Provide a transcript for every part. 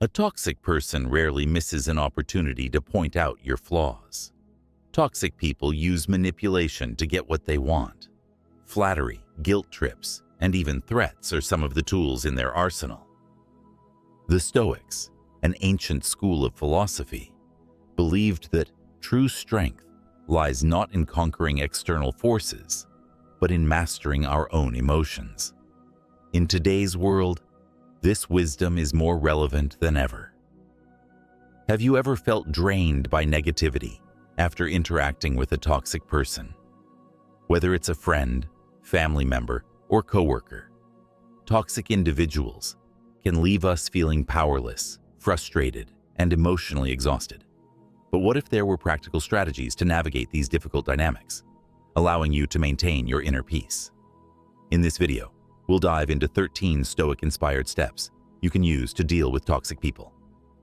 A toxic person rarely misses an opportunity to point out your flaws. Toxic people use manipulation to get what they want. Flattery, guilt trips, and even threats are some of the tools in their arsenal. The Stoics, an ancient school of philosophy, believed that true strength lies not in conquering external forces, but in mastering our own emotions. In today's world, this wisdom is more relevant than ever. Have you ever felt drained by negativity after interacting with a toxic person? Whether it's a friend, family member, or coworker, toxic individuals can leave us feeling powerless, frustrated, and emotionally exhausted. But what if there were practical strategies to navigate these difficult dynamics, allowing you to maintain your inner peace? In this video, we'll dive into 13 Stoic-inspired steps you can use to deal with toxic people,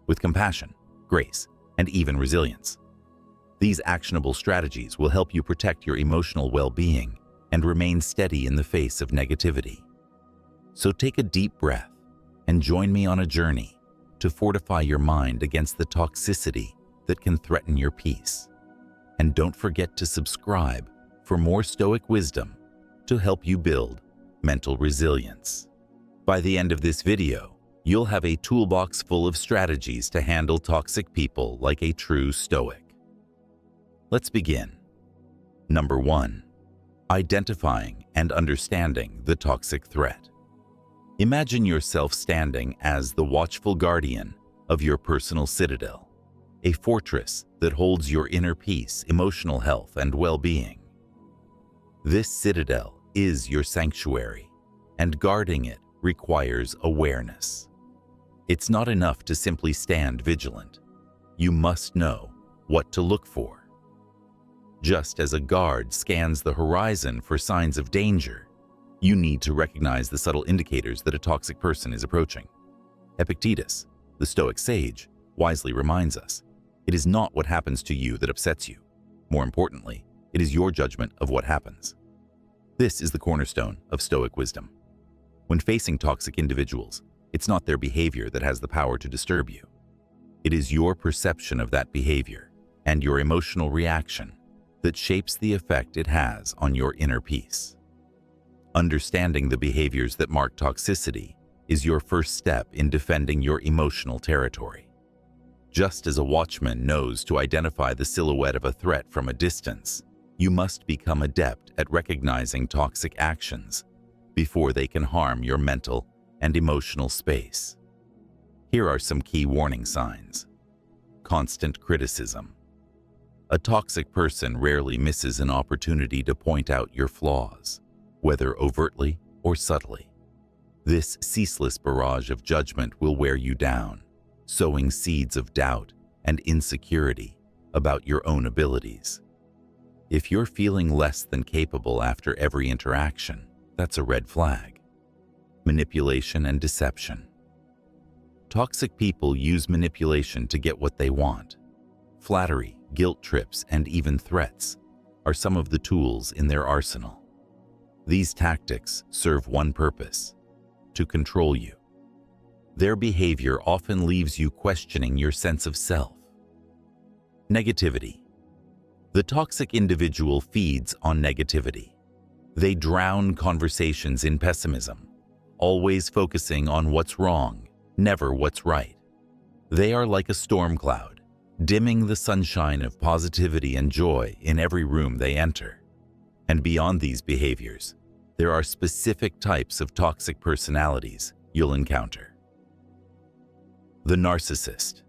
with compassion, grace, and even resilience. These actionable strategies will help you protect your emotional well-being and remain steady in the face of negativity. So take a deep breath and join me on a journey to fortify your mind against the toxicity that can threaten your peace. And don't forget to subscribe for more Stoic wisdom to help you build mental resilience. By the end of this video, you'll have a toolbox full of strategies to handle toxic people like a true Stoic. Let's begin. Number 1. Identifying and understanding the toxic threat. Imagine yourself standing as the watchful guardian of your personal citadel, a fortress that holds your inner peace, emotional health, and well-being. This citadel is your sanctuary, and guarding it requires awareness. It's not enough to simply stand vigilant. You must know what to look for. Just as a guard scans the horizon for signs of danger, you need to recognize the subtle indicators that a toxic person is approaching. Epictetus, the Stoic sage, wisely reminds us, it is not what happens to you that upsets you. More importantly, it is your judgment of what happens. This is the cornerstone of Stoic wisdom. When facing toxic individuals, it's not their behavior that has the power to disturb you. It is your perception of that behavior and your emotional reaction that shapes the effect it has on your inner peace. Understanding the behaviors that mark toxicity is your first step in defending your emotional territory. Just as a watchman knows to identify the silhouette of a threat from a distance, you must become adept at recognizing toxic actions before they can harm your mental and emotional space. Here are some key warning signs. Constant criticism. A toxic person rarely misses an opportunity to point out your flaws, whether overtly or subtly. This ceaseless barrage of judgment will wear you down, sowing seeds of doubt and insecurity about your own abilities. If you're feeling less than capable after every interaction, that's a red flag. Manipulation and deception. Toxic people use manipulation to get what they want. Flattery, guilt trips, and even threats are some of the tools in their arsenal. These tactics serve one purpose: to control you. Their behavior often leaves you questioning your sense of self. Negativity. The toxic individual feeds on negativity. They drown conversations in pessimism, always focusing on what's wrong, never what's right. They are like a storm cloud, dimming the sunshine of positivity and joy in every room they enter. And beyond these behaviors, there are specific types of toxic personalities you'll encounter. The narcissist.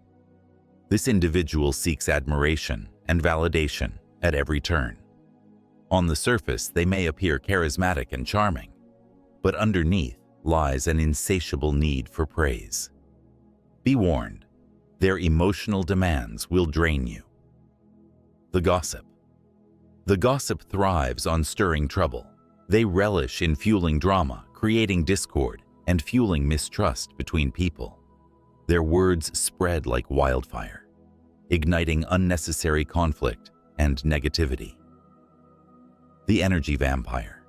This individual seeks admiration and validation at every turn. On the surface, they may appear charismatic and charming, but underneath lies an insatiable need for praise. Be warned, their emotional demands will drain you. The gossip. The gossip thrives on stirring trouble. They relish in fueling drama, creating discord, and fueling mistrust between people. Their words spread like wildfire, igniting unnecessary conflict and negativity. The energy vampire.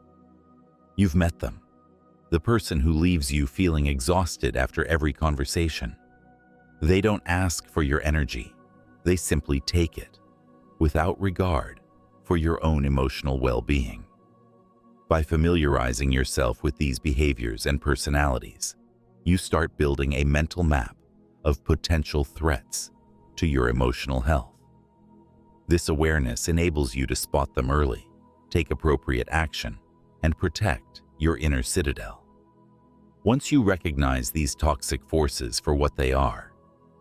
You've met them, the person who leaves you feeling exhausted after every conversation. They don't ask for your energy. They simply take it, without regard for your own emotional well-being. By familiarizing yourself with these behaviors and personalities, you start building a mental map of potential threats to your emotional health. This awareness enables you to spot them early, take appropriate action, and protect your inner citadel. Once you recognize these toxic forces for what they are,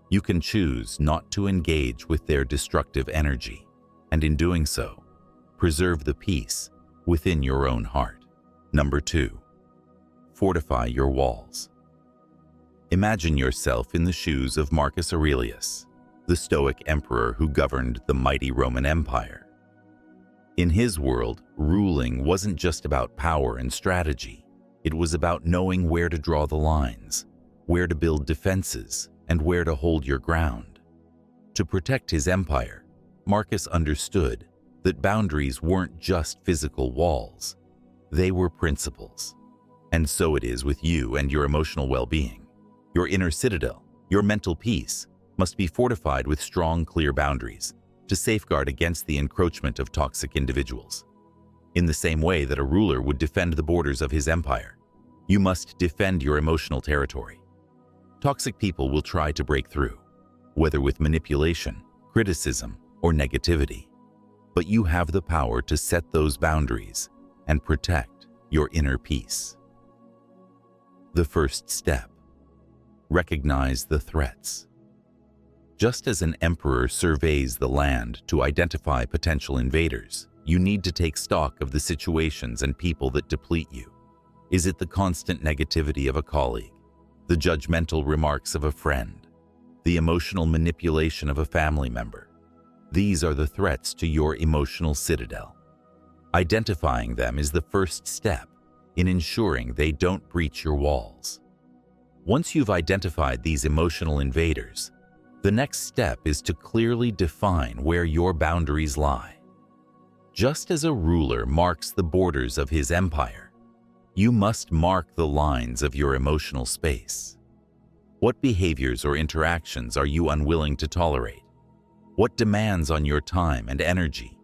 you can choose not to engage with their destructive energy, and in doing so, preserve the peace within your own heart. Number 2, fortify your walls. Imagine yourself in the shoes of Marcus Aurelius, the Stoic emperor who governed the mighty Roman Empire. In his world, ruling wasn't just about power and strategy. It was about knowing where to draw the lines, where to build defenses, and where to hold your ground. To protect his empire, Marcus understood that boundaries weren't just physical walls. They were principles. And so it is with you and your emotional well-being. Your inner citadel, your mental peace, must be fortified with strong, clear boundaries to safeguard against the encroachment of toxic individuals. In the same way that a ruler would defend the borders of his empire, you must defend your emotional territory. Toxic people will try to break through, whether with manipulation, criticism, or negativity. But you have the power to set those boundaries and protect your inner peace. The first step: recognize the threats. Just as an emperor surveys the land to identify potential invaders, you need to take stock of the situations and people that deplete you. Is it the constant negativity of a colleague, the judgmental remarks of a friend, the emotional manipulation of a family member? These are the threats to your emotional citadel. Identifying them is the first step in ensuring they don't breach your walls. Once you've identified these emotional invaders, the next step is to clearly define where your boundaries lie. Just as a ruler marks the borders of his empire, you must mark the lines of your emotional space. What behaviors or interactions are you unwilling to tolerate? What demands on your time and energy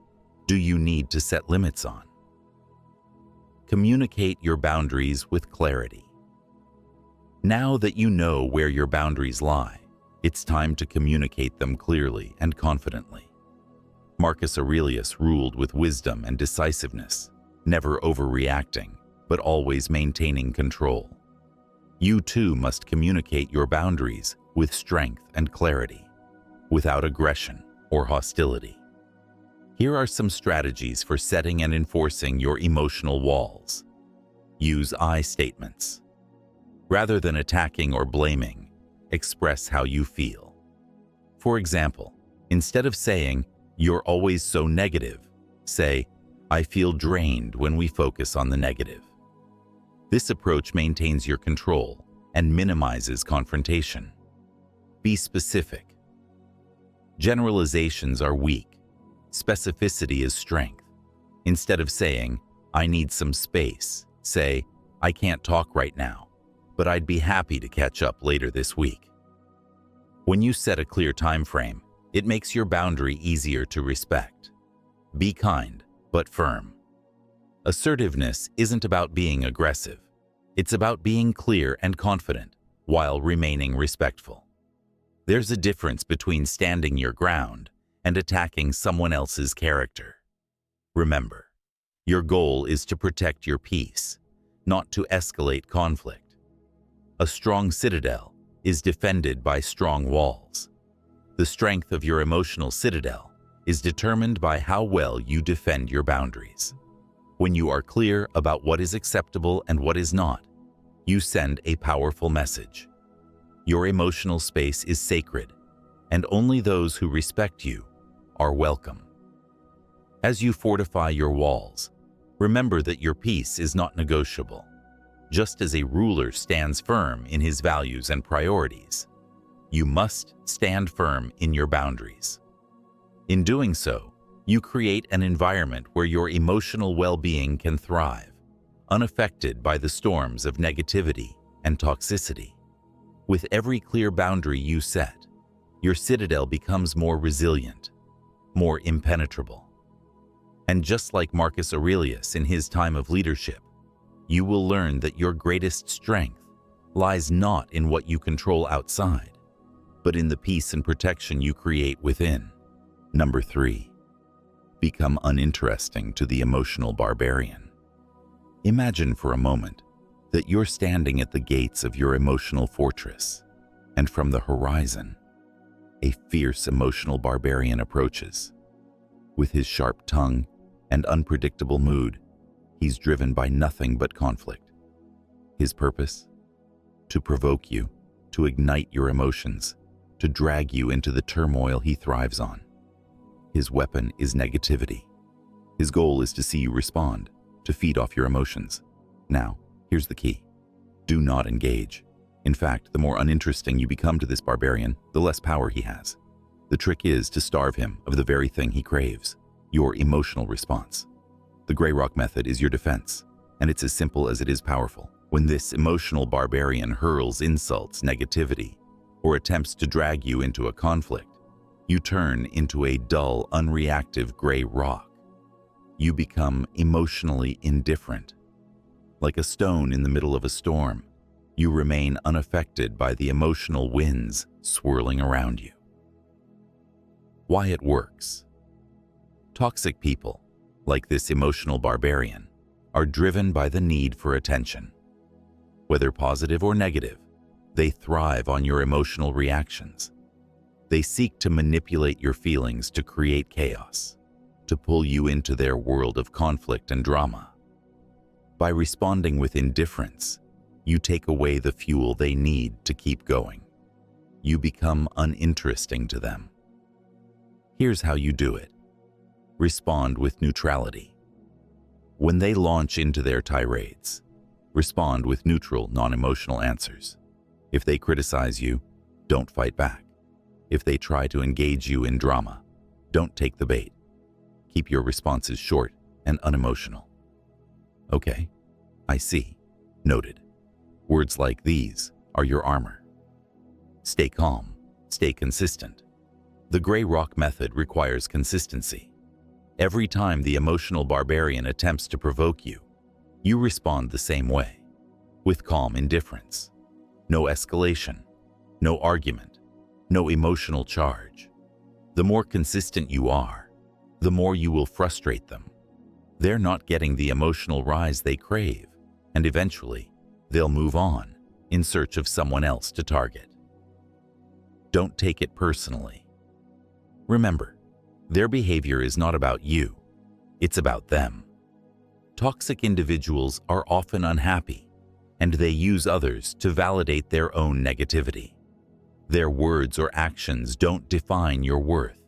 do you need to set limits on? Communicate your boundaries with clarity. Now that you know where your boundaries lie, it's time to communicate them clearly and confidently. Marcus Aurelius ruled with wisdom and decisiveness, never overreacting, but always maintaining control. You too must communicate your boundaries with strength and clarity, without aggression or hostility. Here are some strategies for setting and enforcing your emotional walls. Use I statements. Rather than attacking or blaming, express how you feel. For example, instead of saying, "You're always so negative," say, "I feel drained when we focus on the negative." This approach maintains your control and minimizes confrontation. Be specific. Generalizations are weak. Specificity is strength. Instead of saying, "I need some space," say, "I can't talk right now, but I'd be happy to catch up later this week." When you set a clear time frame, it makes your boundary easier to respect. Be kind, but firm. Assertiveness isn't about being aggressive. It's about being clear and confident while remaining respectful. There's a difference between standing your ground and attacking someone else's character. Remember, your goal is to protect your peace, not to escalate conflict. A strong citadel is defended by strong walls. The strength of your emotional citadel is determined by how well you defend your boundaries. When you are clear about what is acceptable and what is not, you send a powerful message. Your emotional space is sacred, and only those who respect you are welcome. As you fortify your walls, remember that your peace is not negotiable. Just as a ruler stands firm in his values and priorities, you must stand firm in your boundaries. In doing so, you create an environment where your emotional well-being can thrive, unaffected by the storms of negativity and toxicity. With every clear boundary you set, your citadel becomes more resilient, more impenetrable. And just like Marcus Aurelius in his time of leadership, you will learn that your greatest strength lies not in what you control outside, but in the peace and protection you create within. Number 3. Become uninteresting to the emotional barbarian. Imagine for a moment that you're standing at the gates of your emotional fortress, and from the horizon, a fierce emotional barbarian approaches. With his sharp tongue and unpredictable mood, he's driven by nothing but conflict. His purpose? To provoke you, to ignite your emotions, to drag you into the turmoil he thrives on. His weapon is negativity. His goal is to see you respond, to feed off your emotions. Now, here's the key. Do not engage. In fact, the more uninteresting you become to this barbarian, the less power he has. The trick is to starve him of the very thing he craves, your emotional response. The Grey Rock method is your defense, and it's as simple as it is powerful. When this emotional barbarian hurls insults, negativity, or attempts to drag you into a conflict, you turn into a dull, unreactive gray rock. You become emotionally indifferent. Like a stone in the middle of a storm, you remain unaffected by the emotional winds swirling around you. Why it works. Toxic people, like this emotional barbarian, are driven by the need for attention. Whether positive or negative, they thrive on your emotional reactions. They seek to manipulate your feelings to create chaos, to pull you into their world of conflict and drama. By responding with indifference, you take away the fuel they need to keep going. You become uninteresting to them. Here's how you do it. Respond with neutrality. When they launch into their tirades, respond with neutral, non-emotional answers. If they criticize you, don't fight back. If they try to engage you in drama, don't take the bait. Keep your responses short and unemotional. Okay, I see. Noted. Words like these are your armor. Stay calm, stay consistent. The Grey Rock method requires consistency. Every time the emotional barbarian attempts to provoke you, you respond the same way, with calm indifference. No escalation, no argument, no emotional charge. The more consistent you are, the more you will frustrate them. They're not getting the emotional rise they crave, and eventually, they'll move on in search of someone else to target. Don't take it personally. Remember, their behavior is not about you, it's about them. Toxic individuals are often unhappy, and they use others to validate their own negativity. Their words or actions don't define your worth.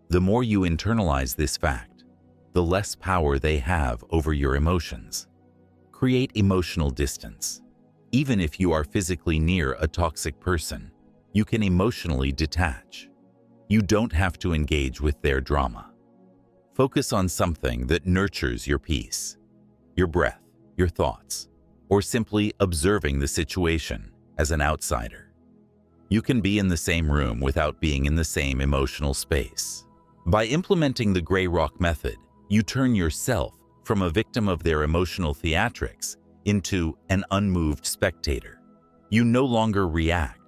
The more you internalize this fact, the less power they have over your emotions. Create emotional distance. Even if you are physically near a toxic person, you can emotionally detach. You don't have to engage with their drama. Focus on something that nurtures your peace, your breath, your thoughts, or simply observing the situation as an outsider. You can be in the same room without being in the same emotional space. By implementing the Grey Rock method, you turn yourself from a victim of their emotional theatrics into an unmoved spectator. You no longer react.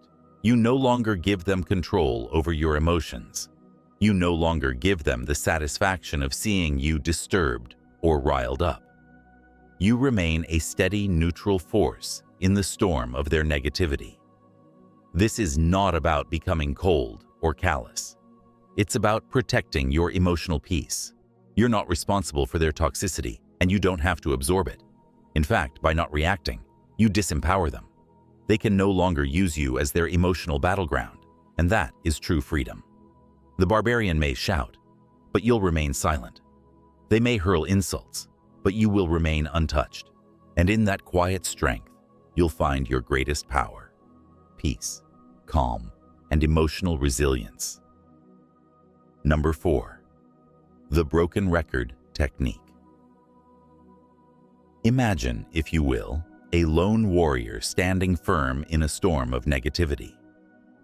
You no longer give them control over your emotions. You no longer give them the satisfaction of seeing you disturbed or riled up. You remain a steady, neutral force in the storm of their negativity. This is not about becoming cold or callous. It's about protecting your emotional peace. You're not responsible for their toxicity, and you don't have to absorb it. In fact, by not reacting, you disempower them. They can no longer use you as their emotional battleground, and that is true freedom. The barbarian may shout, but you'll remain silent. They may hurl insults, but you will remain untouched. And in that quiet strength, you'll find your greatest power. Peace, calm, and emotional resilience. Number 4. The broken record technique. Imagine, if you will, a lone warrior standing firm in a storm of negativity.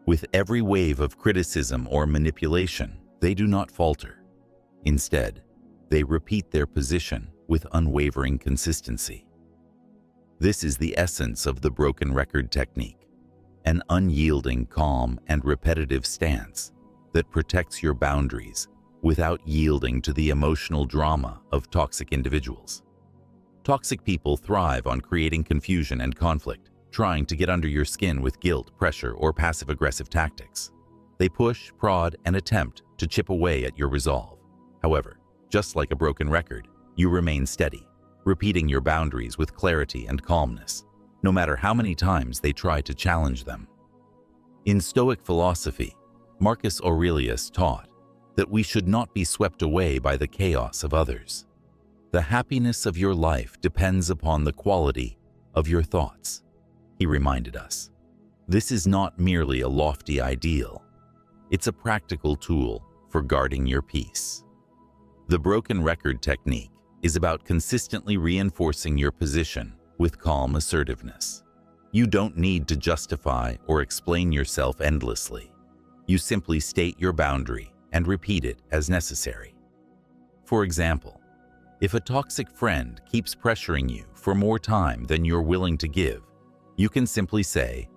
With every wave of criticism or manipulation, they do not falter. Instead, they repeat their position with unwavering consistency. This is the essence of the broken record technique, an unyielding, calm, and repetitive stance that protects your boundaries without yielding to the emotional drama of toxic individuals. Toxic people thrive on creating confusion and conflict, trying to get under your skin with guilt, pressure, or passive-aggressive tactics. They push, prod, and attempt to chip away at your resolve. However, just like a broken record, you remain steady, repeating your boundaries with clarity and calmness, no matter how many times they try to challenge them. In Stoic philosophy, Marcus Aurelius taught that we should not be swept away by the chaos of others. The happiness of your life depends upon the quality of your thoughts, he reminded us. This is not merely a lofty ideal. It's a practical tool for guarding your peace. The broken record technique is about consistently reinforcing your position with calm assertiveness. You don't need to justify or explain yourself endlessly. You simply state your boundary and repeat it as necessary. For example, if a toxic friend keeps pressuring you for more time than you're willing to give, you can simply say,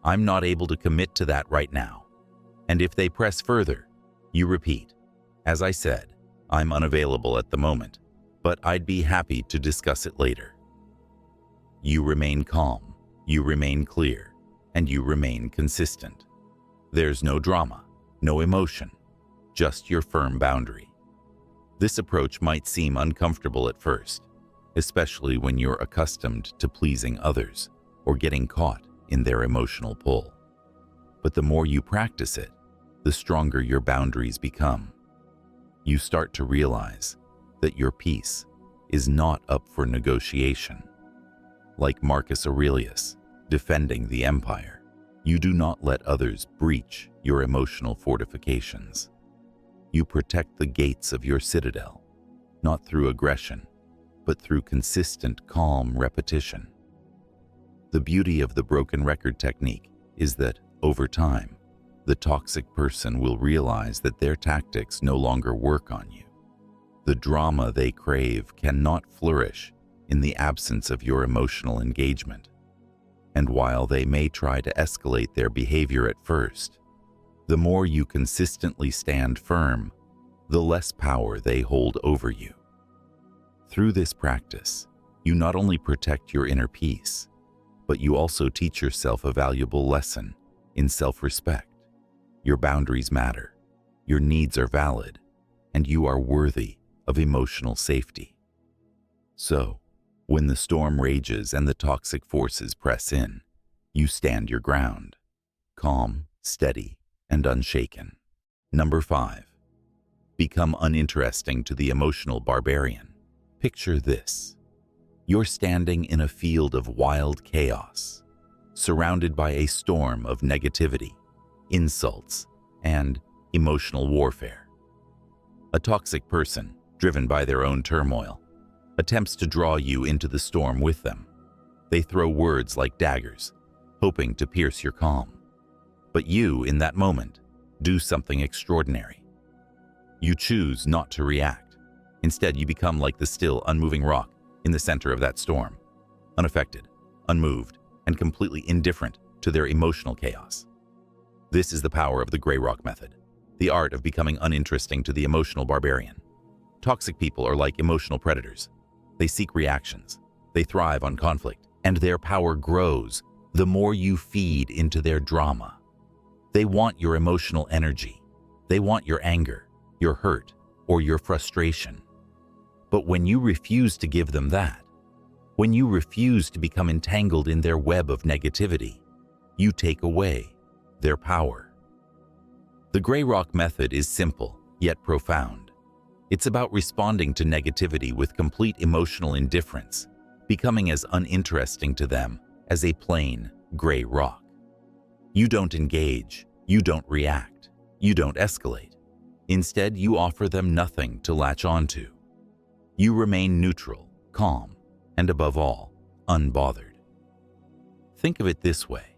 "I'm not able to commit to that right now." And if they press further, you repeat, "As I said, I'm unavailable at the moment, but I'd be happy to discuss it later." You remain calm, you remain clear, and you remain consistent. There's no drama, no emotion, just your firm boundary. This approach might seem uncomfortable at first, especially when you're accustomed to pleasing others or getting caught in their emotional pull. But the more you practice it, the stronger your boundaries become. You start to realize that your peace is not up for negotiation. Like Marcus Aurelius, defending the empire, you do not let others breach your emotional fortifications. You protect the gates of your citadel, not through aggression, but through consistent, calm repetition. The beauty of the broken record technique is that, over time, the toxic person will realize that their tactics no longer work on you. The drama they crave cannot flourish in the absence of your emotional engagement. And while they may try to escalate their behavior at first, the more you consistently stand firm, the less power they hold over you. Through this practice, you not only protect your inner peace, but you also teach yourself a valuable lesson in self-respect. Your boundaries matter, your needs are valid, and you are worthy of emotional safety. So, when the storm rages and the toxic forces press in, you stand your ground, calm, steady, and unshaken. Number 5. Become uninteresting to the emotional barbarian. Picture this. You're standing in a field of wild chaos, surrounded by a storm of negativity, insults, and emotional warfare. A toxic person, driven by their own turmoil, attempts to draw you into the storm with them. They throw words like daggers, hoping to pierce your calm. But you, in that moment, do something extraordinary. You choose not to react. Instead, you become like the still, unmoving rock in the center of that storm, unaffected, unmoved, and completely indifferent to their emotional chaos. This is the power of the gray rock method, the art of becoming uninteresting to the emotional barbarian. Toxic people are like emotional predators. They seek reactions, they thrive on conflict, and their power grows the more you feed into their drama. They want your emotional energy. They want your anger, your hurt, or your frustration. But when you refuse to give them that, when you refuse to become entangled in their web of negativity, you take away their power. The gray rock method is simple, yet profound. It's about responding to negativity with complete emotional indifference, becoming as uninteresting to them as a plain gray rock. You don't engage, you don't react, you don't escalate. Instead, you offer them nothing to latch onto. You remain neutral, calm, and above all, unbothered. Think of it this way.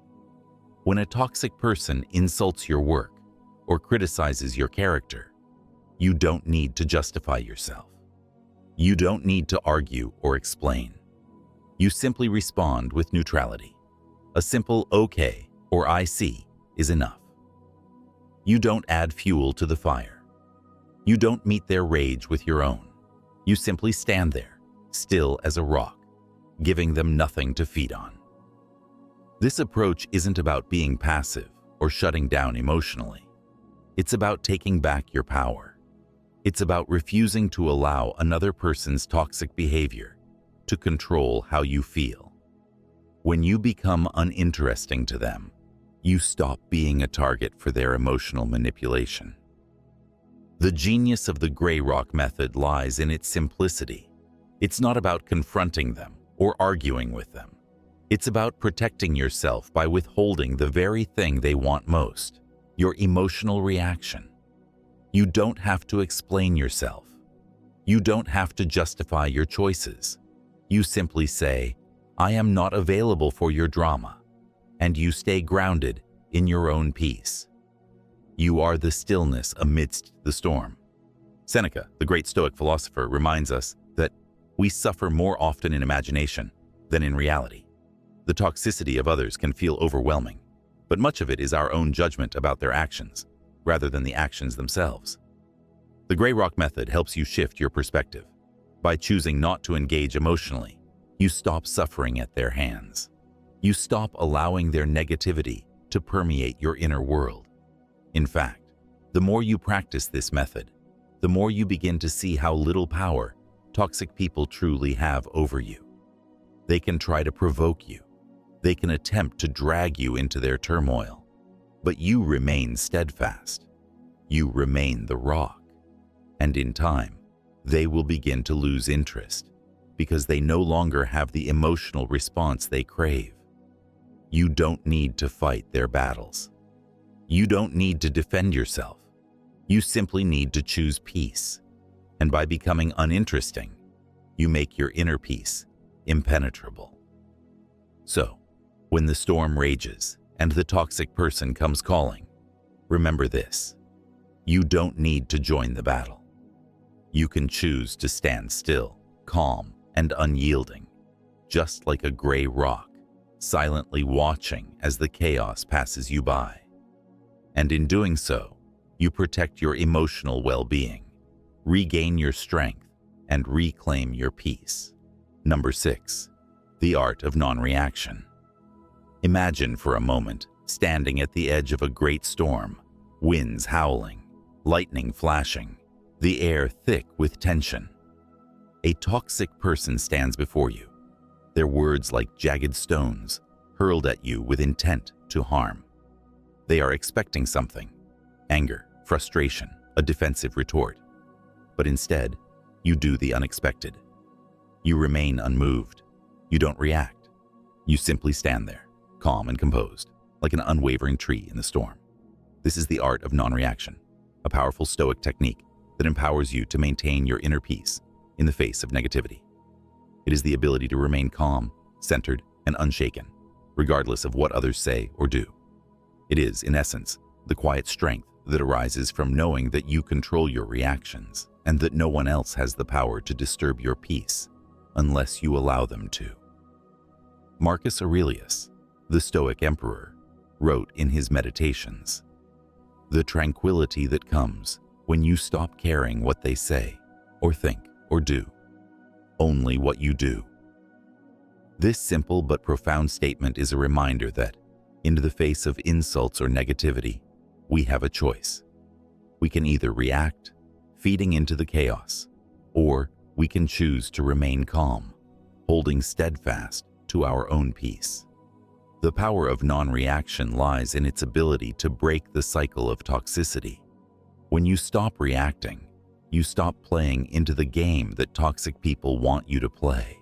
When a toxic person insults your work or criticizes your character, you don't need to justify yourself. You don't need to argue or explain. You simply respond with neutrality. A simple "okay" or "I see" is enough. You don't add fuel to the fire. You don't meet their rage with your own. You simply stand there, still as a rock, giving them nothing to feed on. This approach isn't about being passive or shutting down emotionally. It's about taking back your power. It's about refusing to allow another person's toxic behavior to control how you feel. When you become uninteresting to them, you stop being a target for their emotional manipulation. The genius of the gray rock method lies in its simplicity. It's not about confronting them or arguing with them. It's about protecting yourself by withholding the very thing they want most, your emotional reaction. You don't have to explain yourself. You don't have to justify your choices. You simply say, "I am not available for your drama," and you stay grounded in your own peace. You are the stillness amidst the storm. Seneca, the great Stoic philosopher, reminds us that we suffer more often in imagination than in reality. The toxicity of others can feel overwhelming, but much of it is our own judgment about their actions, rather than the actions themselves. The gray rock method helps you shift your perspective. By choosing not to engage emotionally, you stop suffering at their hands. You stop allowing their negativity to permeate your inner world. In fact, the more you practice this method, the more you begin to see how little power toxic people truly have over you. They can try to provoke you. They can attempt to drag you into their turmoil, but you remain steadfast. You remain the rock. And in time, they will begin to lose interest because they no longer have the emotional response they crave. You don't need to fight their battles. You don't need to defend yourself. You simply need to choose peace. And by becoming uninteresting, you make your inner peace impenetrable. So, when the storm rages and the toxic person comes calling, remember this: you don't need to join the battle. You can choose to stand still, calm, and unyielding, just like a gray rock, silently watching as the chaos passes you by. And in doing so, you protect your emotional well-being, regain your strength, and reclaim your peace. Number 6. The art of non-reaction. Imagine for a moment standing at the edge of a great storm, winds howling, lightning flashing, the air thick with tension. A toxic person stands before you, their words like jagged stones, hurled at you with intent to harm. They are expecting something: anger, frustration, a defensive retort. But instead, you do the unexpected. You remain unmoved. You don't react. You simply stand there, calm and composed, like an unwavering tree in the storm. This is the art of non-reaction, a powerful Stoic technique that empowers you to maintain your inner peace in the face of negativity. It is the ability to remain calm, centered, and unshaken, regardless of what others say or do. It is, in essence, the quiet strength that arises from knowing that you control your reactions and that no one else has the power to disturb your peace unless you allow them to. Marcus Aurelius, the Stoic emperor, wrote in his Meditations, "The tranquility that comes when you stop caring what they say or think or do, only what you do." This simple but profound statement is a reminder that, in the face of insults or negativity, we have a choice. We can either react, feeding into the chaos, or we can choose to remain calm, holding steadfast to our own peace. The power of non-reaction lies in its ability to break the cycle of toxicity. When you stop reacting, you stop playing into the game that toxic people want you to play.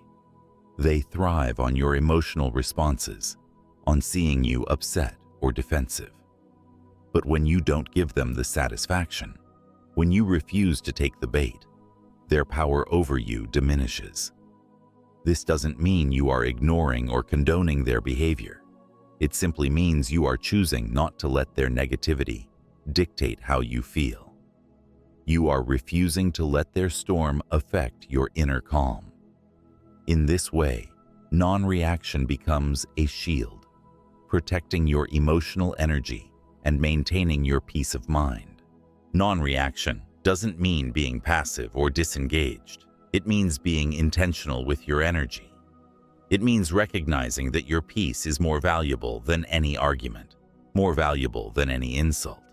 They thrive on your emotional responses, on seeing you upset or defensive. But when you don't give them the satisfaction, when you refuse to take the bait, their power over you diminishes. This doesn't mean you are ignoring or condoning their behavior. It simply means you are choosing not to let their negativity dictate how you feel. You are refusing to let their storm affect your inner calm. In this way, non-reaction becomes a shield, protecting your emotional energy and maintaining your peace of mind. Non-reaction doesn't mean being passive or disengaged. It means being intentional with your energy. It means recognizing that your peace is more valuable than any argument, more valuable than any insult.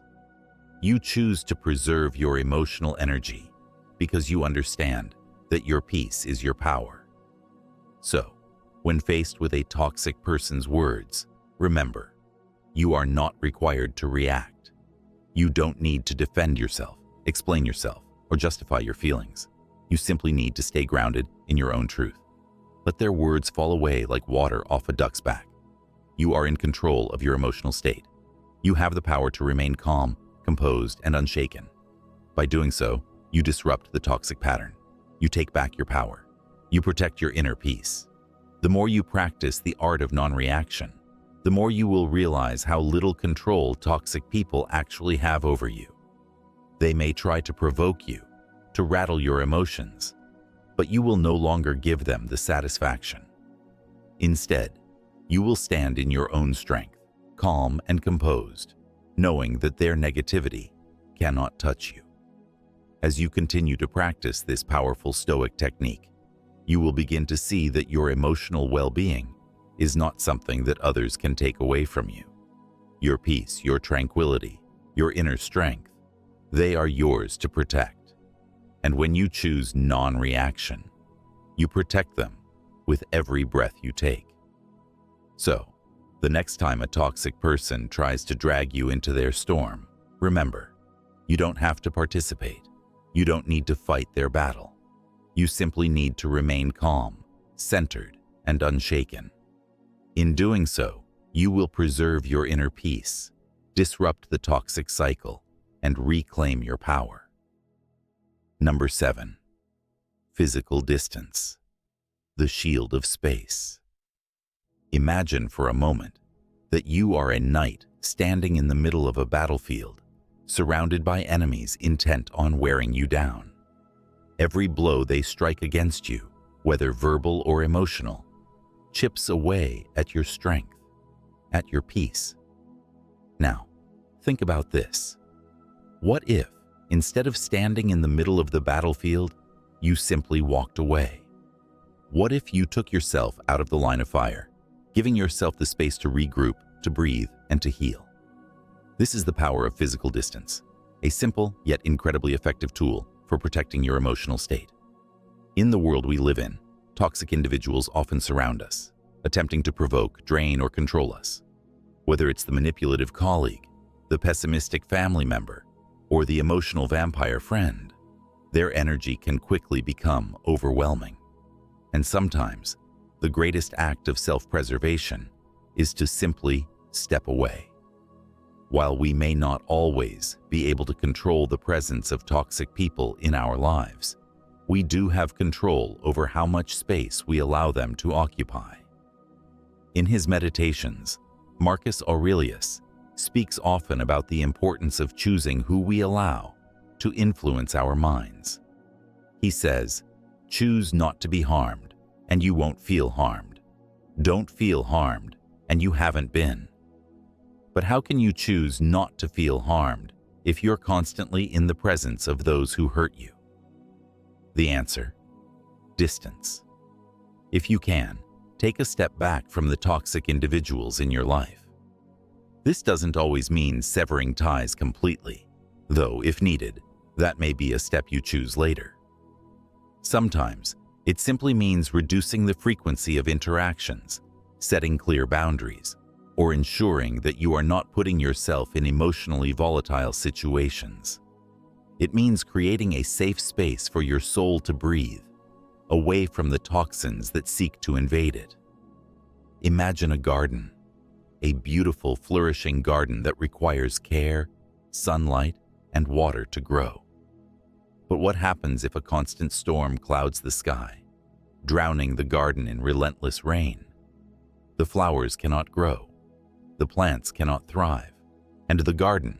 You choose to preserve your emotional energy because you understand that your peace is your power. So, when faced with a toxic person's words, remember, you are not required to react. You don't need to defend yourself, explain yourself, or justify your feelings. You simply need to stay grounded in your own truth. Let their words fall away like water off a duck's back. You are in control of your emotional state. You have the power to remain calm, composed, and unshaken. By doing so, you disrupt the toxic pattern. You take back your power. You protect your inner peace. The more you practice the art of non-reaction, the more you will realize how little control toxic people actually have over you. They may try to provoke you, to rattle your emotions, but you will no longer give them the satisfaction. Instead, you will stand in your own strength, calm and composed, knowing that their negativity cannot touch you. As you continue to practice this powerful Stoic technique, you will begin to see that your emotional well-being is not something that others can take away from you. Your peace, your tranquility, your inner strength, they are yours to protect. And when you choose non-reaction, you protect them with every breath you take. So, the next time a toxic person tries to drag you into their storm, remember, you don't have to participate. You don't need to fight their battle. You simply need to remain calm, centered, and unshaken. In doing so, you will preserve your inner peace, disrupt the toxic cycle, and reclaim your power. Number 7. Physical distance. The shield of space. Imagine for a moment that you are a knight standing in the middle of a battlefield, surrounded by enemies intent on wearing you down. Every blow they strike against you, whether verbal or emotional, chips away at your strength, at your peace. Now, think about this. What if, instead of standing in the middle of the battlefield, you simply walked away? What if you took yourself out of the line of fire, giving yourself the space to regroup, to breathe, and to heal? This is the power of physical distance, a simple yet incredibly effective tool for protecting your emotional state. In the world we live in, toxic individuals often surround us, attempting to provoke, drain, or control us. Whether it's the manipulative colleague, the pessimistic family member, or the emotional vampire friend, their energy can quickly become overwhelming. And sometimes, the greatest act of self-preservation is to simply step away. While we may not always be able to control the presence of toxic people in our lives, we do have control over how much space we allow them to occupy. In his meditations, Marcus Aurelius speaks often about the importance of choosing who we allow to influence our minds. He says, "Choose not to be harmed, and you won't feel harmed. Don't feel harmed, and you haven't been." But how can you choose not to feel harmed if you're constantly in the presence of those who hurt you? The answer: distance. If you can, take a step back from the toxic individuals in your life. This doesn't always mean severing ties completely, though if needed, that may be a step you choose later. Sometimes, it simply means reducing the frequency of interactions, setting clear boundaries, or ensuring that you are not putting yourself in emotionally volatile situations. It means creating a safe space for your soul to breathe, away from the toxins that seek to invade it. Imagine a garden, a beautiful, flourishing garden that requires care, sunlight, and water to grow. But what happens if a constant storm clouds the sky, drowning the garden in relentless rain? The flowers cannot grow. the plants cannot thrive, and the garden,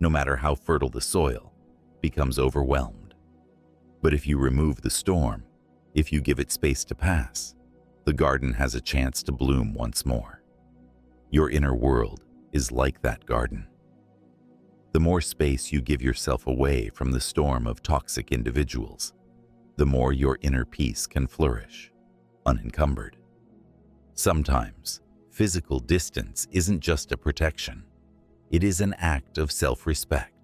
no matter how fertile the soil, becomes overwhelmed. But if you remove the storm, if you give it space to pass, the garden has a chance to bloom once more. Your inner world is like that garden. The more space you give yourself away from the storm of toxic individuals, the more your inner peace can flourish, unencumbered. Sometimes, physical distance isn't just a protection. It is an act of self-respect.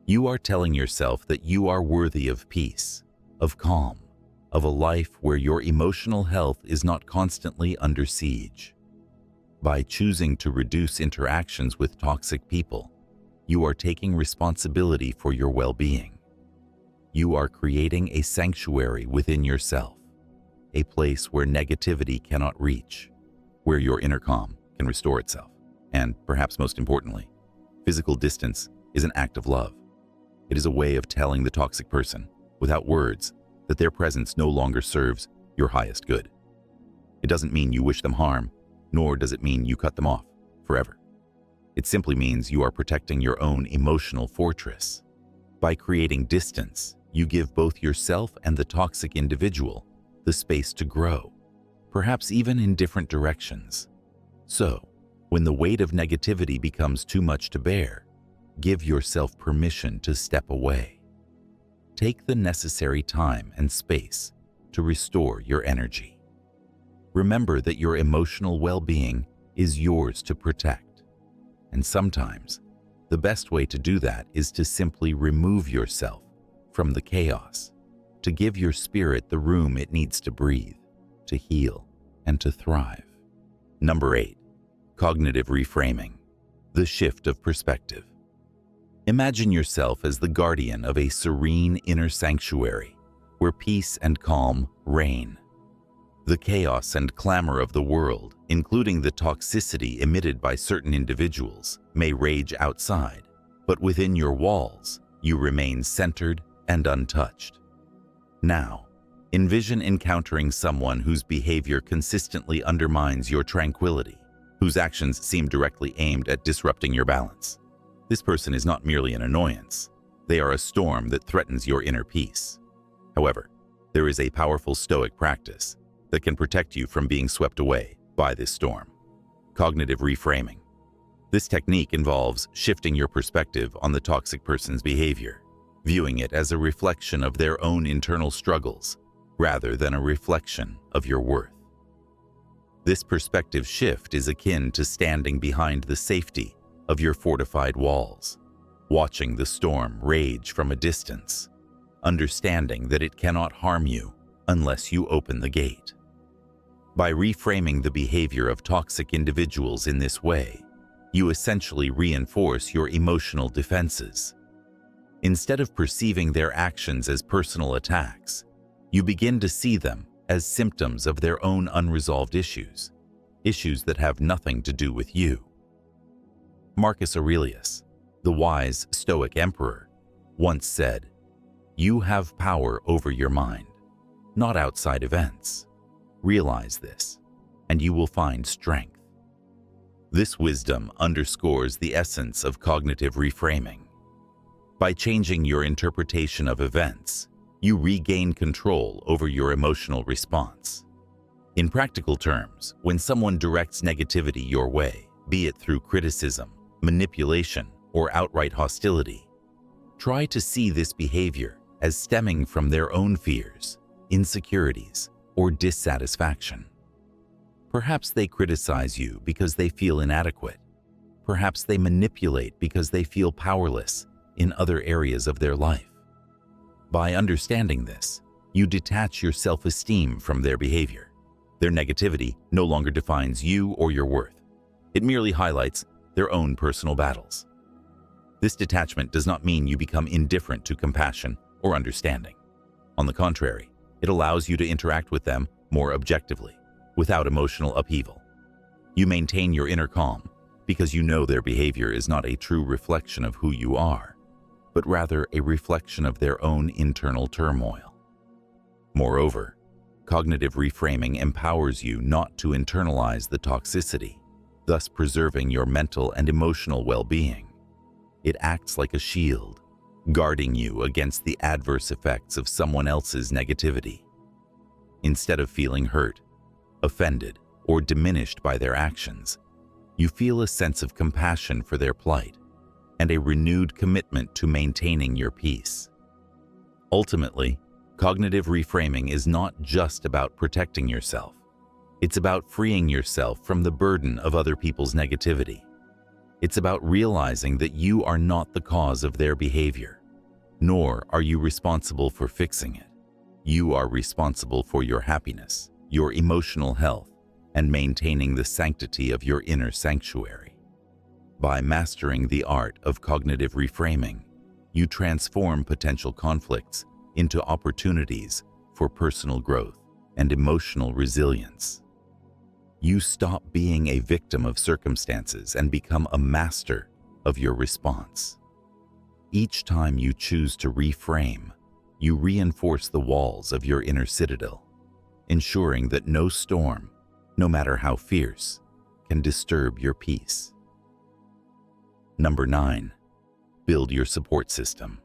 You are telling yourself that you are worthy of peace, of calm, of a life where your emotional health is not constantly under siege. By choosing to reduce interactions with toxic people, you are taking responsibility for your well-being. You are creating a sanctuary within yourself, a place where negativity cannot reach, where your inner calm can restore itself. And, perhaps most importantly, physical distance is an act of love. It is a way of telling the toxic person, without words, that their presence no longer serves your highest good. It doesn't mean you wish them harm, nor does it mean you cut them off forever. It simply means you are protecting your own emotional fortress. By creating distance, you give both yourself and the toxic individual the space to grow, perhaps even in different directions. So, when the weight of negativity becomes too much to bear, give yourself permission to step away. Take the necessary time and space to restore your energy. Remember that your emotional well-being is yours to protect. And sometimes, the best way to do that is to simply remove yourself from the chaos, to give your spirit the room it needs to breathe, to heal, and to thrive. Number 8. Cognitive reframing, the shift of perspective. Imagine yourself as the guardian of a serene inner sanctuary where peace and calm reign. The chaos and clamor of the world, including the toxicity emitted by certain individuals, may rage outside, but within your walls, you remain centered and untouched. Now, envision encountering someone whose behavior consistently undermines your tranquility, whose actions seem directly aimed at disrupting your balance. This person is not merely an annoyance. They are a storm that threatens your inner peace. However, there is a powerful Stoic practice that can protect you from being swept away by this storm. Cognitive reframing. This technique involves shifting your perspective on the toxic person's behavior, viewing it as a reflection of their own internal struggles rather than a reflection of your worth. This perspective shift is akin to standing behind the safety of your fortified walls, watching the storm rage from a distance, understanding that it cannot harm you unless you open the gate. By reframing the behavior of toxic individuals in this way, you essentially reinforce your emotional defenses. Instead of perceiving their actions as personal attacks, you begin to see them as symptoms of their own unresolved issues that have nothing to do with you. Marcus Aurelius, the wise Stoic emperor, once said, "You have power over your mind, not outside events. Realize this, and you will find strength." This wisdom underscores the essence of cognitive reframing. By changing your interpretation of events, you regain control over your emotional response. In practical terms, when someone directs negativity your way, be it through criticism, manipulation, or outright hostility, try to see this behavior as stemming from their own fears, insecurities, or dissatisfaction. Perhaps they criticize you because they feel inadequate. Perhaps they manipulate because they feel powerless in other areas of their life. By understanding this, you detach your self-esteem from their behavior. Their negativity no longer defines you or your worth. It merely highlights their own personal battles. This detachment does not mean you become indifferent to compassion or understanding. On the contrary, it allows you to interact with them more objectively, without emotional upheaval. You maintain your inner calm because you know their behavior is not a true reflection of who you are, but rather a reflection of their own internal turmoil. Moreover, cognitive reframing empowers you not to internalize the toxicity, thus preserving your mental and emotional well-being. It acts like a shield, guarding you against the adverse effects of someone else's negativity. Instead of feeling hurt, offended, or diminished by their actions, you feel a sense of compassion for their plight and a renewed commitment to maintaining your peace. Ultimately, cognitive reframing is not just about protecting yourself. It's about freeing yourself from the burden of other people's negativity. It's about realizing that you are not the cause of their behavior, nor are you responsible for fixing it. You are responsible for your happiness, your emotional health, and maintaining the sanctity of your inner sanctuary. By mastering the art of cognitive reframing, you transform potential conflicts into opportunities for personal growth and emotional resilience. You stop being a victim of circumstances and become a master of your response. Each time you choose to reframe, you reinforce the walls of your inner citadel, ensuring that no storm, no matter how fierce, can disturb your peace. Number 9. Build your support system.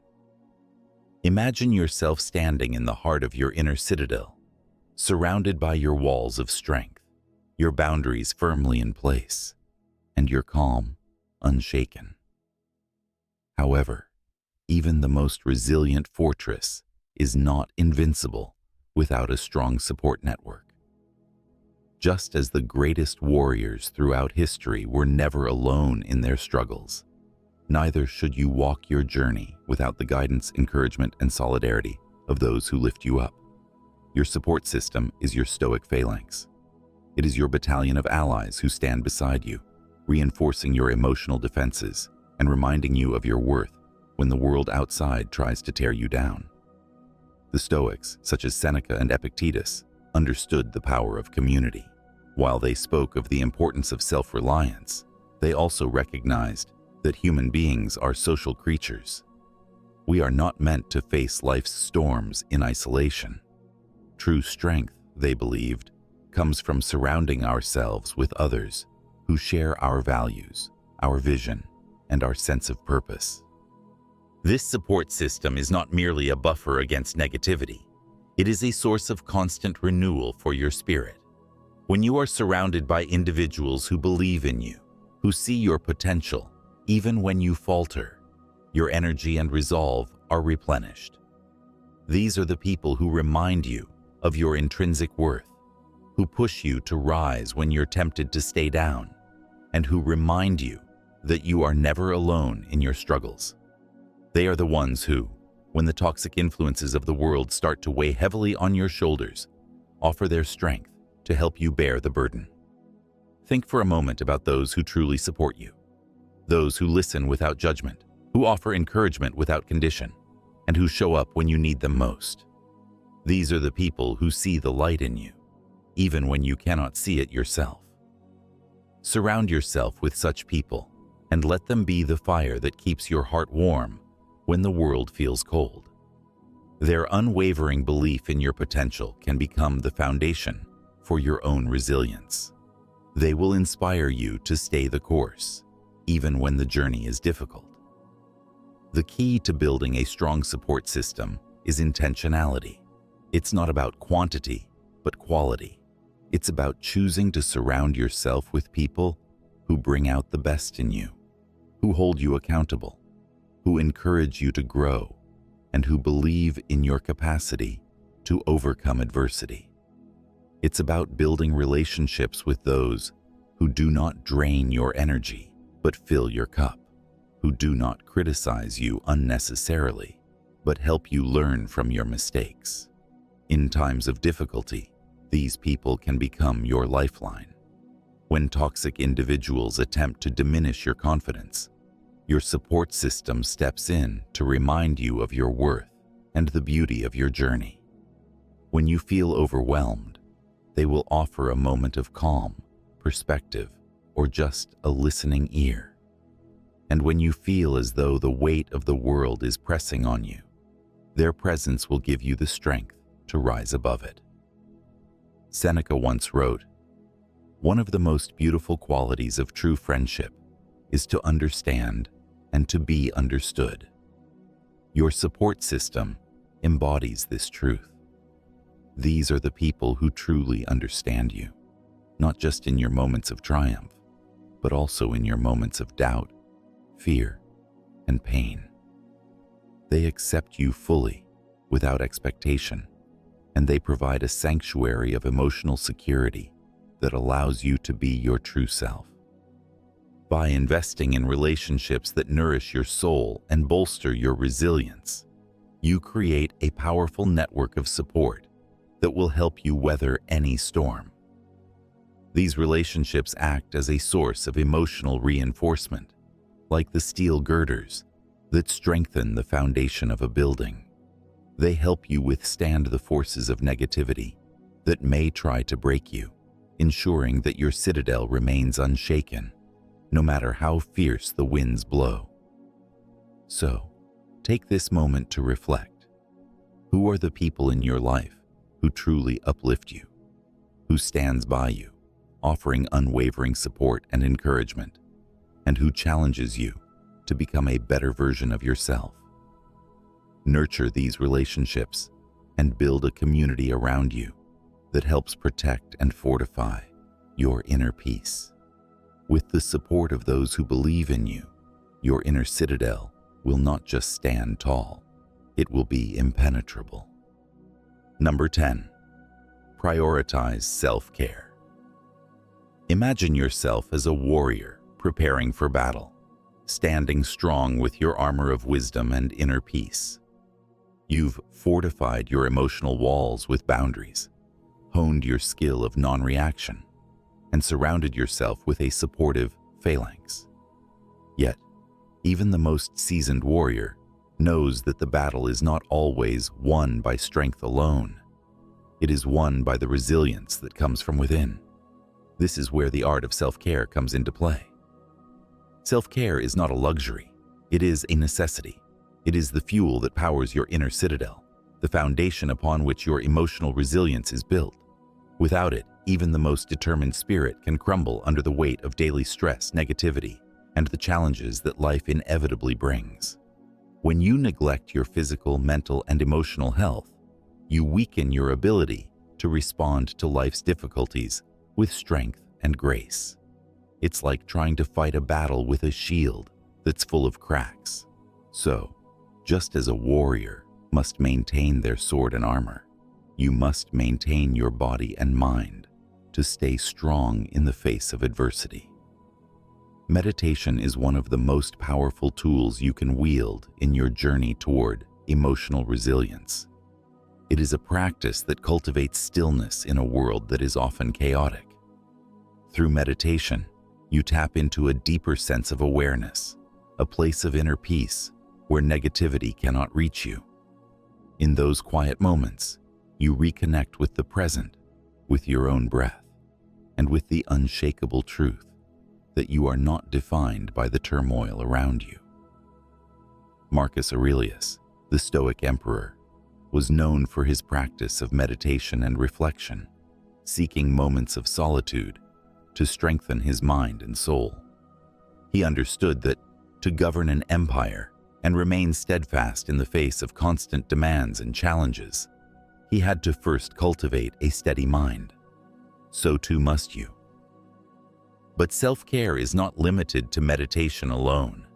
Imagine yourself standing in the heart of your inner citadel, surrounded by your walls of strength, your boundaries firmly in place, and your calm unshaken. However, even the most resilient fortress is not invincible without a strong support network. Just as the greatest warriors throughout history were never alone in their struggles, neither should you walk your journey without the guidance, encouragement, and solidarity of those who lift you up. Your support system is your Stoic phalanx. It is your battalion of allies who stand beside you, reinforcing your emotional defenses and reminding you of your worth when the world outside tries to tear you down. The Stoics, such as Seneca and Epictetus, understood the power of community. While they spoke of the importance of self-reliance, they also recognized that human beings are social creatures. We are not meant to face life's storms in isolation. True strength, they believed, comes from surrounding ourselves with others who share our values, our vision, and our sense of purpose. This support system is not merely a buffer against negativity. It is a source of constant renewal for your spirit. When you are surrounded by individuals who believe in you, who see your potential, even when you falter, your energy and resolve are replenished. These are the people who remind you of your intrinsic worth, who push you to rise when you're tempted to stay down, and who remind you that you are never alone in your struggles. They are the ones who, when the toxic influences of the world start to weigh heavily on your shoulders, offer their strength to help you bear the burden. Think for a moment about those who truly support you, those who listen without judgment, who offer encouragement without condition, and who show up when you need them most. These are the people who see the light in you, even when you cannot see it yourself. Surround yourself with such people and let them be the fire that keeps your heart warm when the world feels cold. Their unwavering belief in your potential can become the foundation for your own resilience. They will inspire you to stay the course, even when the journey is difficult. The key to building a strong support system is intentionality. It's not about quantity, but quality. It's about choosing to surround yourself with people who bring out the best in you, who hold you accountable, who encourage you to grow, and who believe in your capacity to overcome adversity. It's about building relationships with those who do not drain your energy, but fill your cup, who do not criticize you unnecessarily, but help you learn from your mistakes. In times of difficulty, these people can become your lifeline. When toxic individuals attempt to diminish your confidence, your support system steps in to remind you of your worth and the beauty of your journey. When you feel overwhelmed, they will offer a moment of calm, perspective, or just a listening ear. And when you feel as though the weight of the world is pressing on you, their presence will give you the strength to rise above it. Seneca once wrote, One of the most beautiful qualities of true friendship is to understand and to be understood. Your support system embodies this truth. These are the people who truly understand you, not just in your moments of triumph, but also in your moments of doubt, fear, and pain. They accept you fully, without expectation, and they provide a sanctuary of emotional security that allows you to be your true self. By investing in relationships that nourish your soul and bolster your resilience, you create a powerful network of support that will help you weather any storm. These relationships act as a source of emotional reinforcement, like the steel girders that strengthen the foundation of a building. They help you withstand the forces of negativity that may try to break you, ensuring that your citadel remains unshaken, no matter how fierce the winds blow. So, take this moment to reflect. Who are the people in your life who truly uplift you? Who stands by you, offering unwavering support and encouragement? And who challenges you to become a better version of yourself? Nurture these relationships and build a community around you that helps protect and fortify your inner peace. With the support of those who believe in you, your inner citadel will not just stand tall, it will be impenetrable. Number 10. Prioritize self-care. Imagine yourself as a warrior preparing for battle, standing strong with your armor of wisdom and inner peace. You've fortified your emotional walls with boundaries, honed your skill of non-reaction, and surrounded yourself with a supportive phalanx. Yet, even the most seasoned warrior knows that the battle is not always won by strength alone. It is won by the resilience that comes from within. This is where the art of self-care comes into play. Self-care is not a luxury, it is a necessity. It is the fuel that powers your inner citadel, the foundation upon which your emotional resilience is built. Without it, even the most determined spirit can crumble under the weight of daily stress, negativity, and the challenges that life inevitably brings. When you neglect your physical, mental, and emotional health, you weaken your ability to respond to life's difficulties with strength and grace. It's like trying to fight a battle with a shield that's full of cracks. So, just as a warrior must maintain their sword and armor, you must maintain your body and mind to stay strong in the face of adversity. Meditation is one of the most powerful tools you can wield in your journey toward emotional resilience. It is a practice that cultivates stillness in a world that is often chaotic. Through meditation, you tap into a deeper sense of awareness, a place of inner peace where negativity cannot reach you. In those quiet moments, you reconnect with the present, with your own breath, and with the unshakable truth that you are not defined by the turmoil around you. Marcus Aurelius, the Stoic emperor, was known for his practice of meditation and reflection, seeking moments of solitude to strengthen his mind and soul. He understood that to govern an empire and remain steadfast in the face of constant demands and challenges, he had to first cultivate a steady mind. So too must you. But self-care is not limited to meditation alone.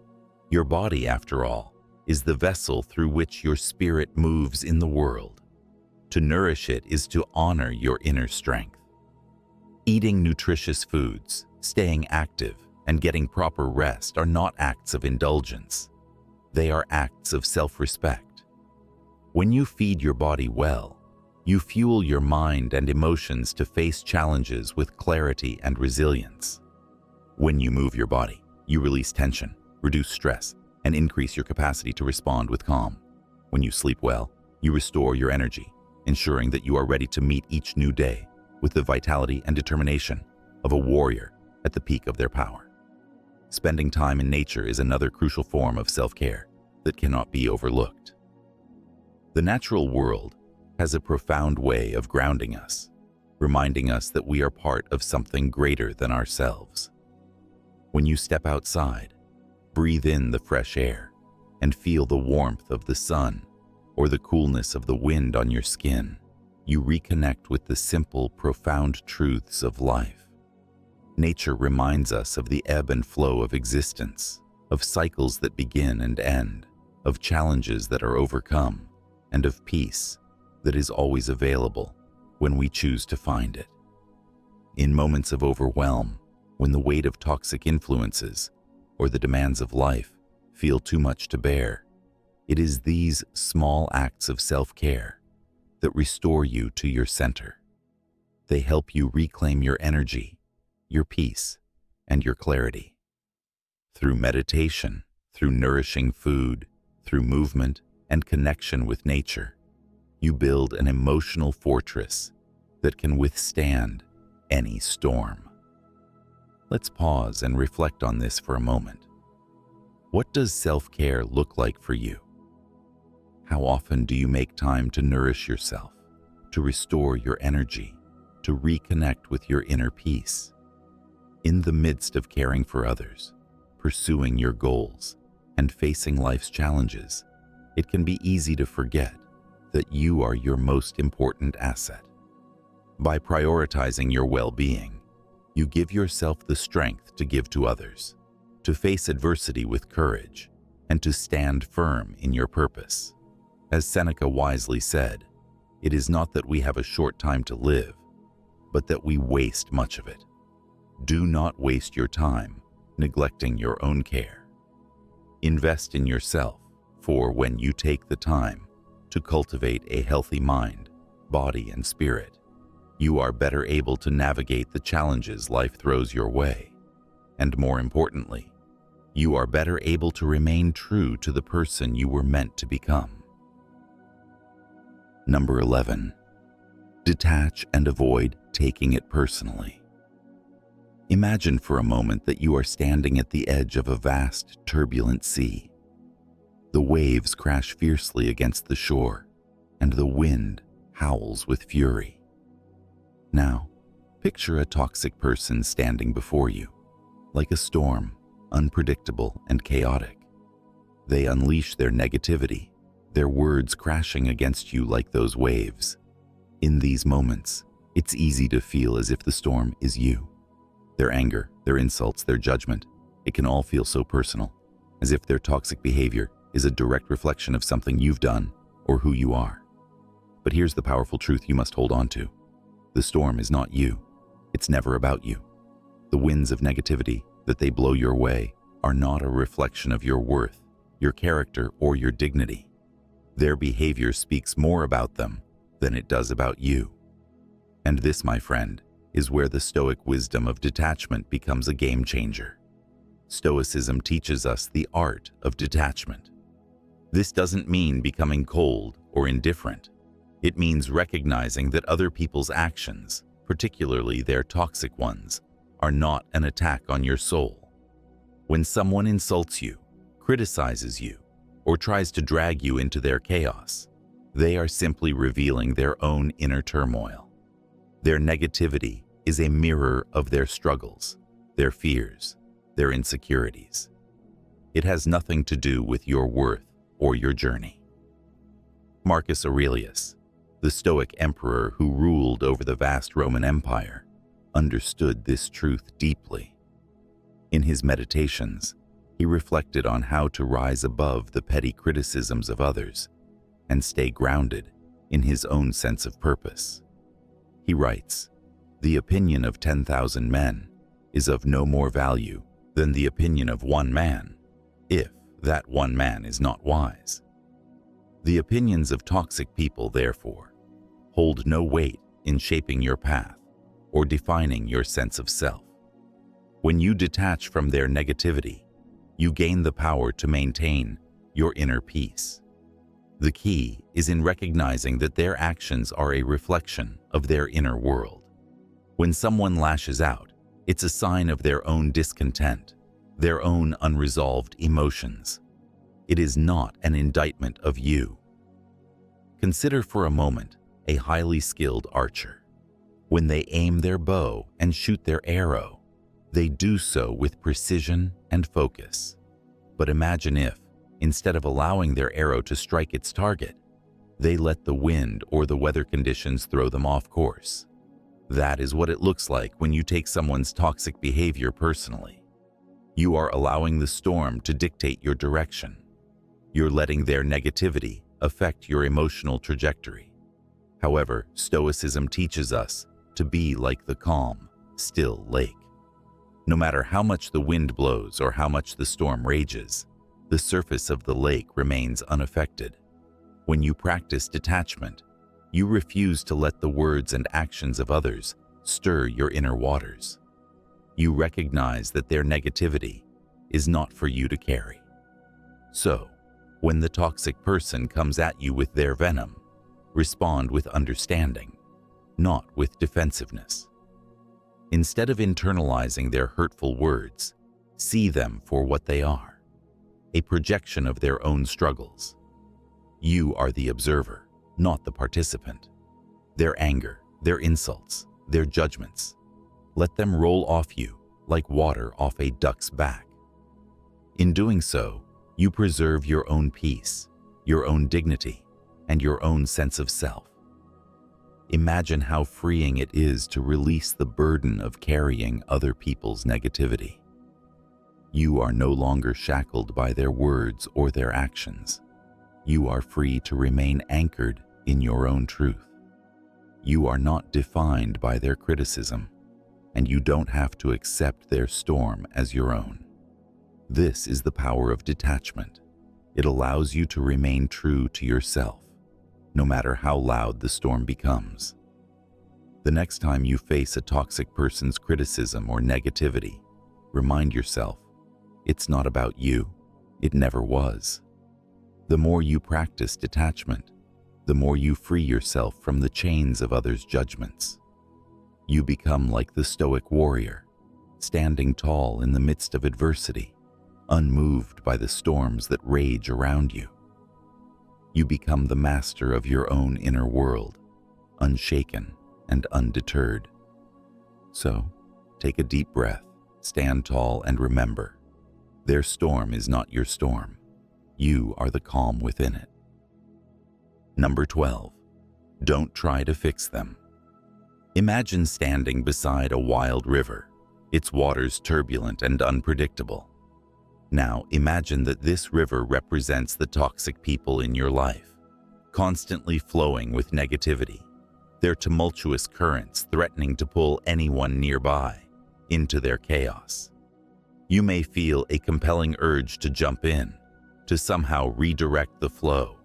Your body, after all, is the vessel through which your spirit moves in the world. To nourish it is to honor your inner strength. Eating nutritious foods, staying active, and getting proper rest are not acts of indulgence. They are acts of self-respect. When you feed your body well, you fuel your mind and emotions to face challenges with clarity and resilience. When you move your body, you release tension, reduce stress, and increase your capacity to respond with calm. When you sleep well, you restore your energy, ensuring that you are ready to meet each new day with the vitality and determination of a warrior at the peak of their power. Spending time in nature is another crucial form of self-care that cannot be overlooked. The natural world has a profound way of grounding us. reminding us that we are part of something greater than ourselves. When you step outside, breathe in the fresh air and feel the warmth of the sun or the coolness of the wind on your skin. You reconnect with the simple, profound truths of life. Nature reminds us of the ebb and flow of existence, of cycles that begin and end, of challenges that are overcome, and of peace that is always available when we choose to find it. In moments of overwhelm, when the weight of toxic influences or the demands of life feel too much to bear, it is these small acts of self-care that restore you to your center. They help you reclaim your energy, your peace, and your clarity. Through meditation, through nourishing food, through movement and connection with nature, you build an emotional fortress that can withstand any storm. Let's pause and reflect on this for a moment. What does self-care look like for you? How often do you make time to nourish yourself, to restore your energy, to reconnect with your inner peace? In the midst of caring for others, pursuing your goals, and facing life's challenges, it can be easy to forget that you are your most important asset. By prioritizing your well-being, you give yourself the strength to give to others, to face adversity with courage, and to stand firm in your purpose. As Seneca wisely said, it is not that we have a short time to live, but that we waste much of it. Do not waste your time neglecting your own care. Invest in yourself, for when you take the time to cultivate a healthy mind, body, and spirit, you are better able to navigate the challenges life throws your way. And more importantly, you are better able to remain true to the person you were meant to become. Number 11. Detach and avoid taking it personally. Imagine for a moment that you are standing at the edge of a vast, turbulent sea. The waves crash fiercely against the shore, and the wind howls with fury. Now, picture a toxic person standing before you, like a storm, unpredictable and chaotic. They unleash their negativity, their words crashing against you like those waves. In these moments, it's easy to feel as if the storm is you. Their anger, their insults, their judgment, it can all feel so personal, as if their toxic behavior is a direct reflection of something you've done or who you are. But here's the powerful truth you must hold on to. The storm is not you. It's never about you. The winds of negativity that they blow your way are not a reflection of your worth, your character, or your dignity. Their behavior speaks more about them than it does about you. And this, my friend, is where the Stoic wisdom of detachment becomes a game changer. Stoicism teaches us the art of detachment. This doesn't mean becoming cold or indifferent. It means recognizing that other people's actions, particularly their toxic ones, are not an attack on your soul. When someone insults you, criticizes you, or tries to drag you into their chaos, they are simply revealing their own inner turmoil. Their negativity is a mirror of their struggles, their fears, their insecurities. It has nothing to do with your worth or your journey. Marcus Aurelius, the Stoic emperor who ruled over the vast Roman Empire, understood this truth deeply. In his meditations, he reflected on how to rise above the petty criticisms of others and stay grounded in his own sense of purpose. He writes, "The opinion of 10,000 men is of no more value than the opinion of one man, if that one man is not wise." The opinions of toxic people, therefore, hold no weight in shaping your path or defining your sense of self. When you detach from their negativity, you gain the power to maintain your inner peace. The key is in recognizing that their actions are a reflection of their inner world. When someone lashes out, it's a sign of their own discontent, their own unresolved emotions. It is not an indictment of you. Consider for a moment a highly skilled archer. When they aim their bow and shoot their arrow, they do so with precision and focus. But imagine if, instead of allowing their arrow to strike its target, they let the wind or the weather conditions throw them off course. That is what it looks like when you take someone's toxic behavior personally. You are allowing the storm to dictate your direction. You're letting their negativity affect your emotional trajectory. However, Stoicism teaches us to be like the calm, still lake. No matter how much the wind blows or how much the storm rages, the surface of the lake remains unaffected. When you practice detachment, you refuse to let the words and actions of others stir your inner waters. You recognize that their negativity is not for you to carry. So, when the toxic person comes at you with their venom, respond with understanding, not with defensiveness. Instead of internalizing their hurtful words, see them for what they are, a projection of their own struggles. You are the observer, not the participant. Their anger, their insults, their judgments, let them roll off you like water off a duck's back. In doing so, you preserve your own peace, your own dignity, and your own sense of self. Imagine how freeing it is to release the burden of carrying other people's negativity. You are no longer shackled by their words or their actions. You are free to remain anchored in your own truth. You are not defined by their criticism, and you don't have to accept their storm as your own. This is the power of detachment. It allows you to remain true to yourself, no matter how loud the storm becomes. The next time you face a toxic person's criticism or negativity, remind yourself, it's not about you. It never was. The more you practice detachment, the more you free yourself from the chains of others' judgments. You become like the Stoic warrior, standing tall in the midst of adversity, unmoved by the storms that rage around you. You become the master of your own inner world, unshaken and undeterred. So, take a deep breath, stand tall, and remember, their storm is not your storm. You are the calm within it. Number 12. Don't try to fix them. Imagine standing beside a wild river, its waters turbulent and unpredictable. Now imagine that this river represents the toxic people in your life, constantly flowing with negativity, their tumultuous currents threatening to pull anyone nearby into their chaos. You may feel a compelling urge to jump in, to somehow redirect the flow,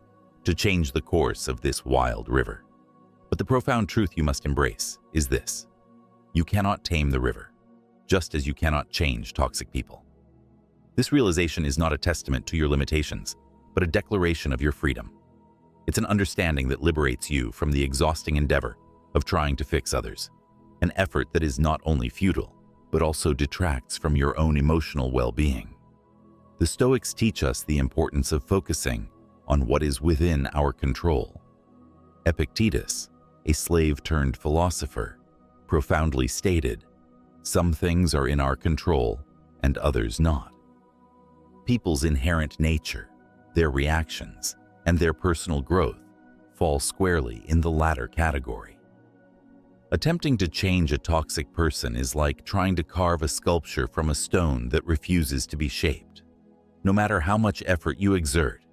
to change the course of this wild river. But the profound truth you must embrace is this: you cannot tame the river, just as you cannot change toxic people. This realization is not a testament to your limitations, but a declaration of your freedom. It's an understanding that liberates you from the exhausting endeavor of trying to fix others, an effort that is not only futile, but also detracts from your own emotional well-being. The Stoics teach us the importance of focusing on what is within our control. Epictetus, a slave-turned-philosopher, profoundly stated, "Some things are in our control and others not." People's inherent nature, their reactions, and their personal growth fall squarely in the latter category. Attempting to change a toxic person is like trying to carve a sculpture from a stone that refuses to be shaped. No matter how much effort you exert,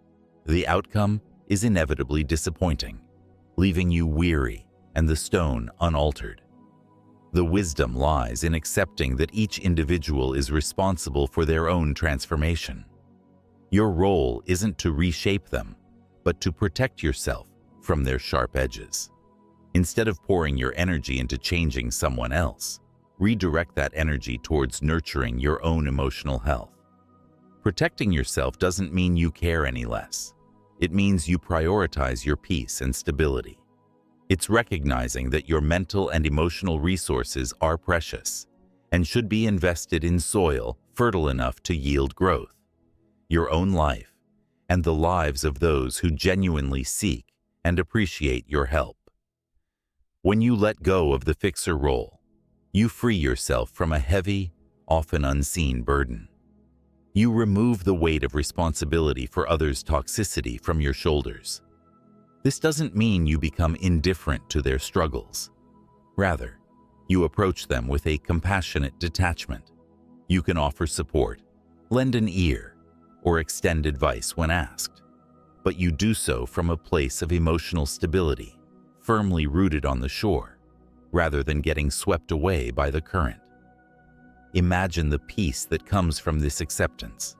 the outcome is inevitably disappointing, leaving you weary and the stone unaltered. The wisdom lies in accepting that each individual is responsible for their own transformation. Your role isn't to reshape them, but to protect yourself from their sharp edges. Instead of pouring your energy into changing someone else, redirect that energy towards nurturing your own emotional health. Protecting yourself doesn't mean you care any less. It means you prioritize your peace and stability. It's recognizing that your mental and emotional resources are precious and should be invested in soil fertile enough to yield growth, your own life, and the lives of those who genuinely seek and appreciate your help. When you let go of the fixer role, you free yourself from a heavy, often unseen burden. You remove the weight of responsibility for others' toxicity from your shoulders. This doesn't mean you become indifferent to their struggles. Rather, you approach them with a compassionate detachment. You can offer support, lend an ear, or extend advice when asked, but you do so from a place of emotional stability, firmly rooted on the shore, rather than getting swept away by the current. Imagine the peace that comes from this acceptance.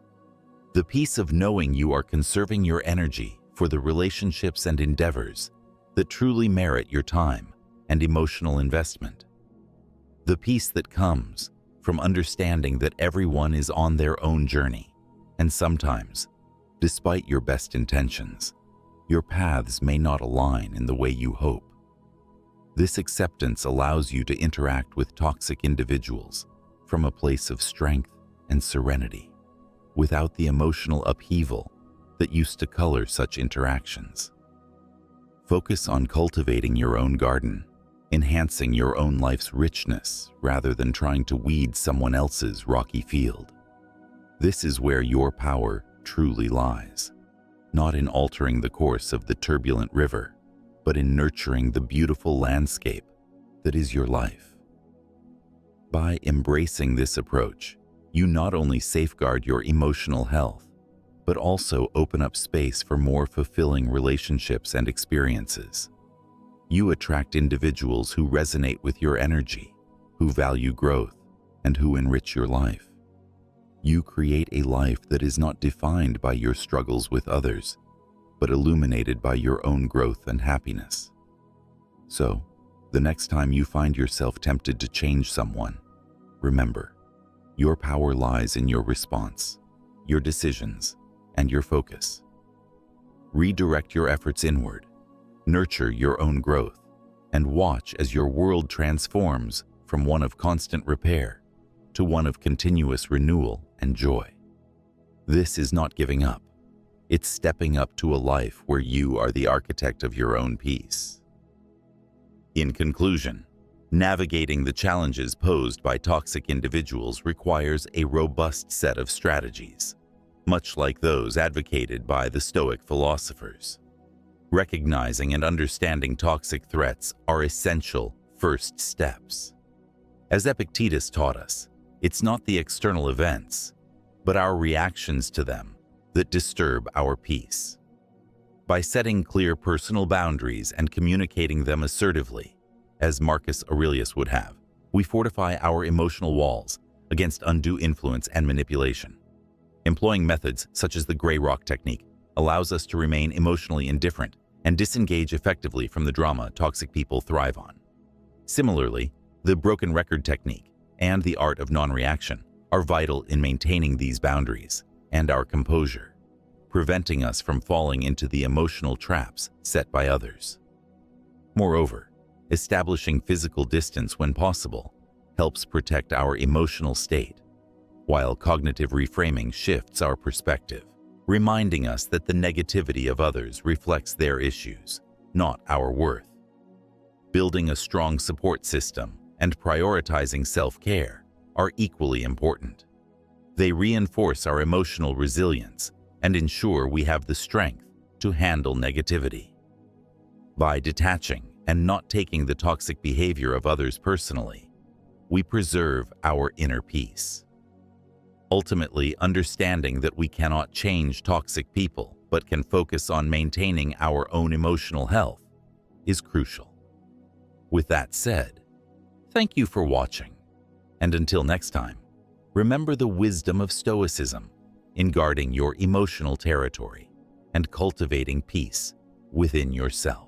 The peace of knowing you are conserving your energy for the relationships and endeavors that truly merit your time and emotional investment. The peace that comes from understanding that everyone is on their own journey, and sometimes, despite your best intentions, your paths may not align in the way you hope. This acceptance allows you to interact with toxic individuals from a place of strength and serenity, without the emotional upheaval that used to color such interactions. Focus on cultivating your own garden, enhancing your own life's richness rather than trying to weed someone else's rocky field. This is where your power truly lies, not in altering the course of the turbulent river, but in nurturing the beautiful landscape that is your life. By embracing this approach, you not only safeguard your emotional health, but also open up space for more fulfilling relationships and experiences. You attract individuals who resonate with your energy, who value growth, and who enrich your life. You create a life that is not defined by your struggles with others, but illuminated by your own growth and happiness. So, the next time you find yourself tempted to change someone, remember, your power lies in your response, your decisions, and your focus. Redirect your efforts inward, nurture your own growth, and watch as your world transforms from one of constant repair to one of continuous renewal and joy. This is not giving up. It's stepping up to a life where you are the architect of your own peace. In conclusion, navigating the challenges posed by toxic individuals requires a robust set of strategies, much like those advocated by the Stoic philosophers. Recognizing and understanding toxic threats are essential first steps. As Epictetus taught us, it's not the external events, but our reactions to them that disturb our peace. By setting clear personal boundaries and communicating them assertively, as Marcus Aurelius would have, we fortify our emotional walls against undue influence and manipulation. Employing methods such as the gray rock technique allows us to remain emotionally indifferent and disengage effectively from the drama toxic people thrive on. Similarly, the broken record technique and the art of non-reaction are vital in maintaining these boundaries and our composure, preventing us from falling into the emotional traps set by others. Moreover, establishing physical distance when possible helps protect our emotional state, while cognitive reframing shifts our perspective, reminding us that the negativity of others reflects their issues, not our worth. Building a strong support system and prioritizing self-care are equally important. They reinforce our emotional resilience and ensure we have the strength to handle negativity. By detaching and not taking the toxic behavior of others personally, we preserve our inner peace. Ultimately, understanding that we cannot change toxic people but can focus on maintaining our own emotional health is crucial. With that said, thank you for watching, and until next time, remember the wisdom of Stoicism in guarding your emotional territory and cultivating peace within yourself.